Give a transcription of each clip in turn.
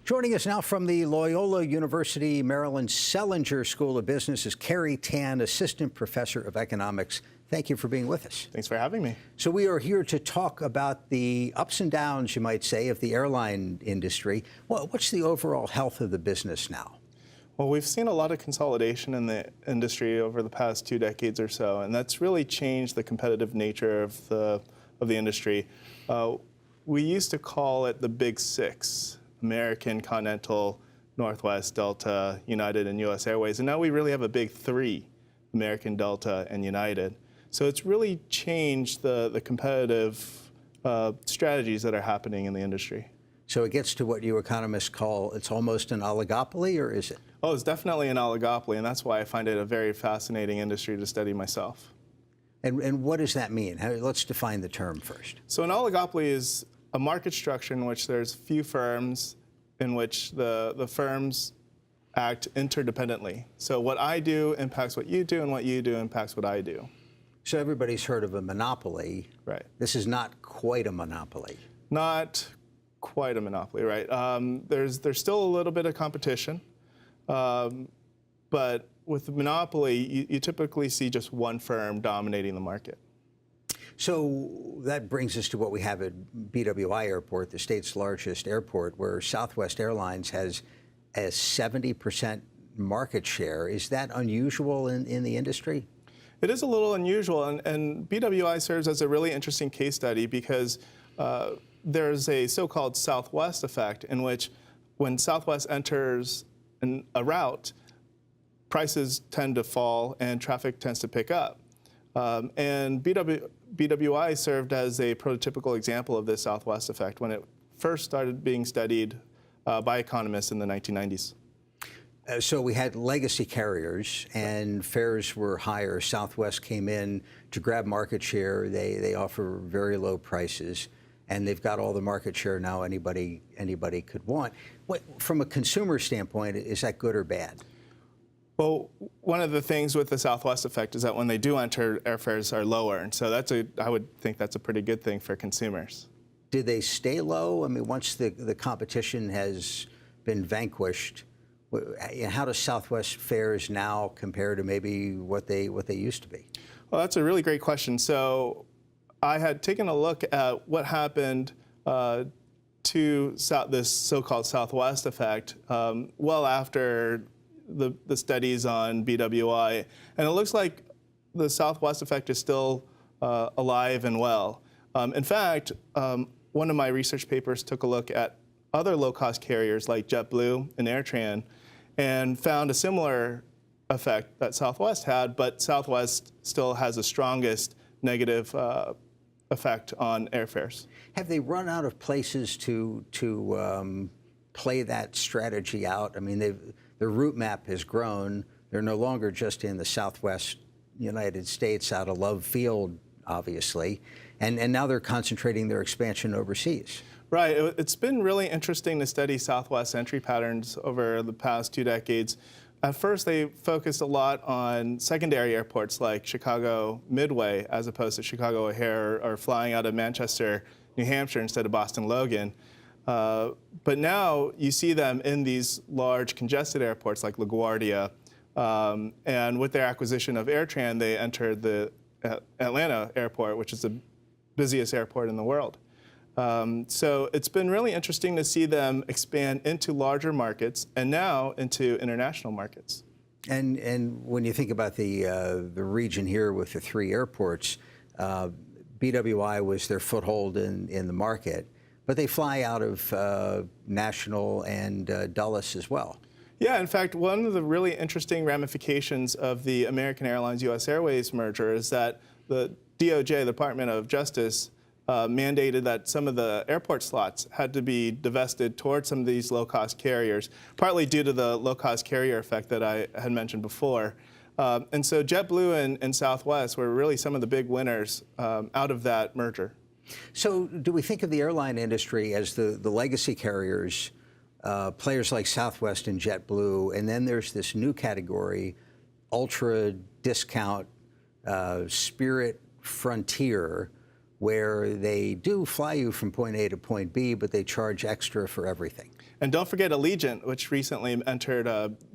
Joining us now from the Loyola University Maryland Sellinger School of Business is Kerry, Assistant Professor of Economics. Thank you for being with us. Thanks for having me. So we are here to talk about the ups and downs, you might say, of the airline industry. What's the overall health of the business now? Well, we've seen a lot of consolidation in the industry over the past 2 decades or so, and that's really changed the competitive nature of the industry. We used to call it the Big Six: American, Continental, Northwest, Delta, United, and U.S. Airways. And now we really have a big three: American, Delta, and United. So it's really changed the competitive strategies that are happening in the industry. So it gets to what you economists call, it's almost an oligopoly, or is it? Oh, it's definitely an oligopoly, and that's why I find it a very fascinating industry to study myself. And what does that mean? Let's define the term first. So an oligopoly is a market structure in which there's few firms, in which the firms act interdependently. So what I do impacts what you do, and what you do impacts what I do. So everybody's heard of a monopoly. Right. This is not quite a monopoly. Not quite a monopoly, right? There's still a little bit of competition, but with the monopoly, you typically see just one firm dominating the market. So that brings us to what we have at BWI Airport, the state's largest airport, where Southwest Airlines has a 70% market share. Is that unusual in the industry? It is a little unusual, and BWI serves as a really interesting case study because there's a so-called Southwest effect in which when Southwest enters a route, prices tend to fall and traffic tends to pick up. And BWI served as a prototypical example of this Southwest effect when it first started being studied by economists in the 1990s. So we had legacy carriers, and fares were higher. Southwest came in to grab market share. They offer very low prices, and they've got all the market share now anybody could want. From a consumer standpoint, is that good or bad? Well, one of the things with the Southwest effect is that when they do enter, airfares are lower, and so I would think that's a pretty good thing for consumers. Do they stay low? I mean, once the competition has been vanquished, how does Southwest fares now compare to maybe what they used to be? Well, that's a really great question. So I had taken a look at what happened to this so-called Southwest effect well after the studies on BWI, and it looks like the Southwest effect is still alive and well. In fact, one of my research papers took a look at other low-cost carriers like JetBlue and AirTran, and found a similar effect that Southwest had, but Southwest still has the strongest negative effect on airfares. Have they run out of places to play that strategy out? I mean, their route map has grown. They're no longer just in the Southwest United States out of Love Field, obviously, and now they're concentrating their expansion overseas. Right. It's been really interesting to study Southwest entry patterns over the past 2 decades. At first, they focused a lot on secondary airports like Chicago Midway, as opposed to Chicago O'Hare, or flying out of Manchester, New Hampshire, instead of Boston Logan. But now you see them in these large congested airports like LaGuardia. And with their acquisition of AirTran, they entered the Atlanta airport, which is the busiest airport in the world. So it's been really interesting to see them expand into larger markets and now into international markets. And when you think about the region here with the 3 airports, BWI was their foothold in the market, but they fly out of National and Dulles as well. Yeah, in fact, one of the really interesting ramifications of the American Airlines U.S. Airways merger is that the DOJ, the Department of Justice, mandated that some of the airport slots had to be divested towards some of these low-cost carriers, partly due to the low-cost carrier effect that I had mentioned before. And so JetBlue and Southwest were really some of the big winners out of that merger. So do we think of the airline industry as the legacy carriers, players like Southwest and JetBlue, and then there's this new category, ultra discount, Spirit Frontier, where they do fly you from point A to point B, but they charge extra for everything? And don't forget Allegiant, which recently entered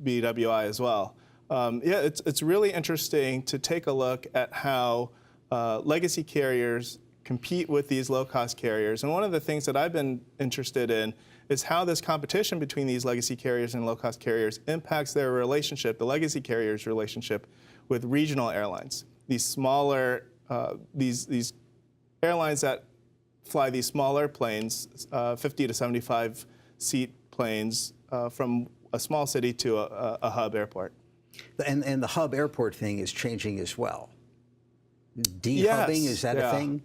BWI as well. Yeah, it's really interesting to take a look at how legacy carriers compete with these low-cost carriers. And one of the things that I've been interested in is how this competition between these legacy carriers and low-cost carriers impacts their relationship, the legacy carriers' relationship with regional airlines. These smaller, these airlines that fly these smaller planes, 50 to 75 seat planes from a small city to a hub airport. And the hub airport thing is changing as well. De-hubbing, Yes, is that a thing?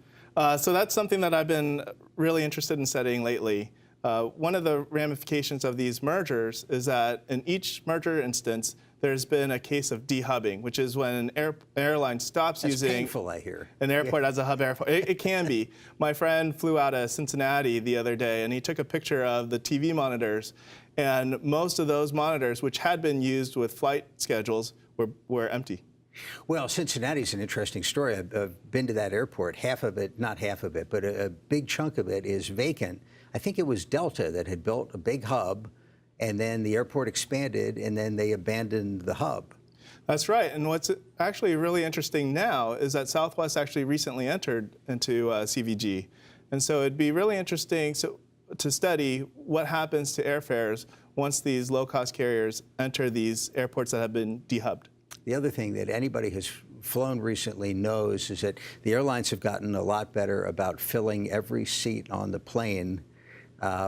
So that's something that I've been really interested in studying lately. One of the ramifications of these mergers is that in each merger instance, there's been a case of de-hubbing, which is when an airline stops That's using painful, I hear. an airport as a hub airport. It can be. My friend flew out of Cincinnati the other day, and he took a picture of the TV monitors, and most of those monitors, which had been used with flight schedules, were empty. Well, Cincinnati's an interesting story. I've been to that airport. Half of it, not half of it, but a big chunk of it is vacant. I think it was Delta that had built a big hub, and then the airport expanded, and then they abandoned the hub. That's right. And what's actually really interesting now is that Southwest actually recently entered into CVG. And so it'd be really interesting to study what happens to airfares once these low-cost carriers enter these airports that have been dehubbed. The other thing that anybody who's flown recently knows is that the airlines have gotten a lot better about filling every seat on the plane,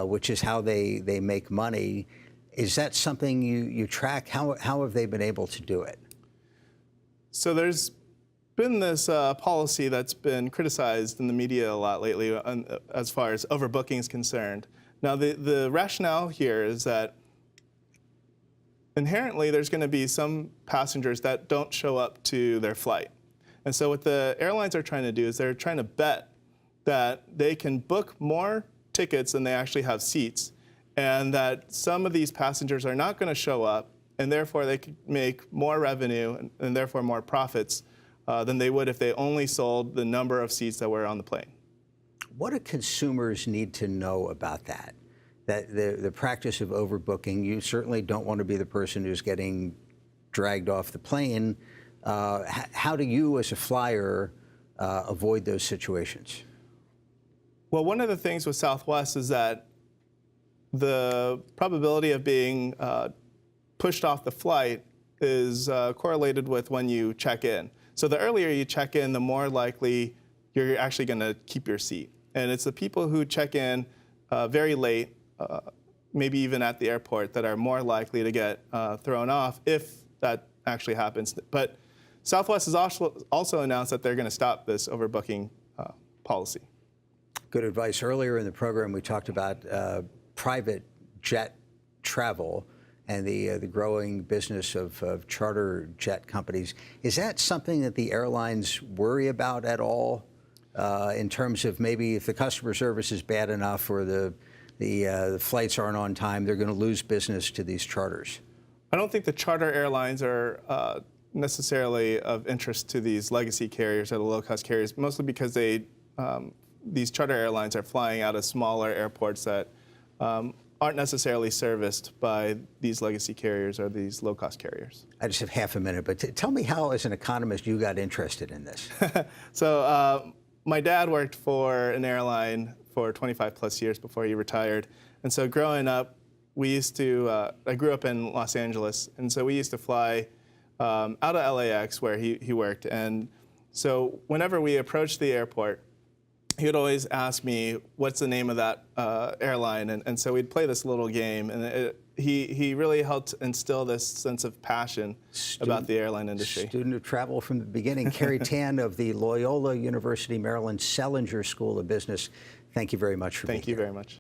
which is how they make money. Is that something you track? How have they been able to do it? So there's been this policy that's been criticized in the media a lot lately as far as overbooking is concerned. Now, the rationale here is that inherently there's going to be some passengers that don't show up to their flight. And so what the airlines are trying to do is they're trying to bet that they can book more tickets than they actually have seats, and that some of these passengers are not going to show up, and therefore they could make more revenue and therefore more profits than they would if they only sold the number of seats that were on the plane. What do consumers need to know about that? That the practice of overbooking, you certainly don't want to be the person who's getting dragged off the plane. How do you, as a flyer, avoid those situations? Well, one of the things with Southwest is that the probability of being pushed off the flight is correlated with when you check in. So the earlier you check in, the more likely you're actually going to keep your seat. And it's the people who check in very late, maybe even at the airport, that are more likely to get thrown off if that actually happens. But Southwest has also announced that they're going to stop this overbooking policy. Good advice. Earlier in the program, we talked about private jet travel and the growing business of charter jet companies. Is that something that the airlines worry about at all in terms of maybe if the customer service is bad enough or the flights aren't on time, they're going to lose business to these charters? I don't think the charter airlines are necessarily of interest to these legacy carriers or the low-cost carriers, mostly because these charter airlines are flying out of smaller airports that aren't necessarily serviced by these legacy carriers or these low-cost carriers. I just have half a minute, but tell me how, as an economist, you got interested in this. So my dad worked for an airline for 25 plus years before he retired. And so growing up, we used to, I grew up in Los Angeles, and so we used to fly out of LAX where he worked. And so whenever we approached the airport, he would always ask me, what's the name of that airline? And so we'd play this little game, and he really helped instill this sense of passion about the airline industry. Student of travel from the beginning. Kerry Tan of the Loyola University Maryland Selinger School of Business. Thank you very much for being here. Thank you very much.